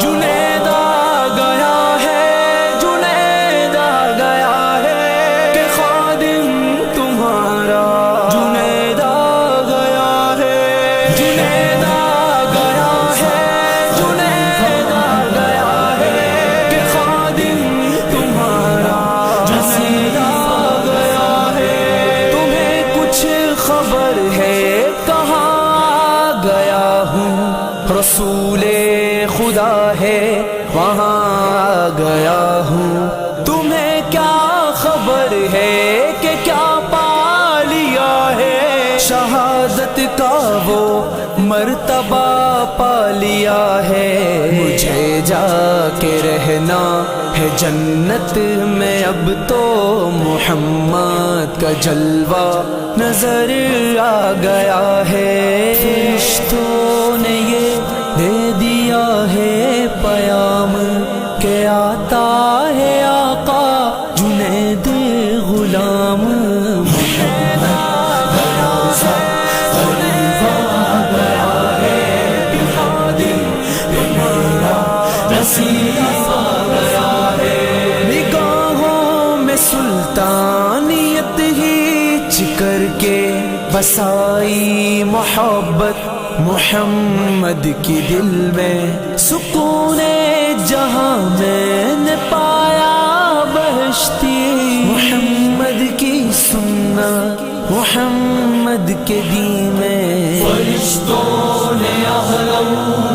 جنید آ گیا ہے، جنید آ گیا ہے کہ خادم تمہارا جنید آ گیا ہے، جنید آ گیا ہے، جنید آ گیا ہے کہ خادم تمہارا جنید آ گیا ہے۔ تمہیں کچھ خبر ہے کہاں آ گیا ہوں، رسول خدا ہے وہاں آ گیا ہوں۔ تمہیں کیا خبر ہے کہ کیا پا لیا ہے، شہادت کا وہ مرتبہ پا لیا ہے۔ مجھے جا کے رہنا ہے جنت میں، اب تو محمد کا جلوہ نظر آ گیا ہے۔ فرشتوں نے یہ دے دیا ہے پیام کہ آتا ہے آقا جنید غلام محمد آ گیا ہے، خادم تمہارا نصیب آ گیا ہے۔ نگاہوں میں سلطانیت ہی چکر کے بسائی محبت محمد کی دل میں، سکون جہاں میں نے پایا بہشتی محمد کی سنت محمد کے دین میں۔ فرشتوں نے اہلا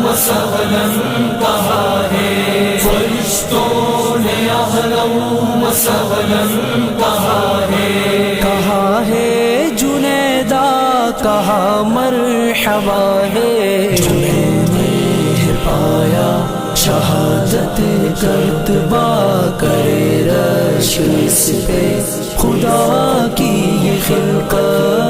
و سہلا کہا ہے، فرشتوں نے اہلا و سہلا کہا ہے، کہا ہے جنیدہ کہا مرحبا ہے۔ جو میں نے پایا شہادت کا رتبہ کرے رشک اس پہ، خدا کی یہ خلقت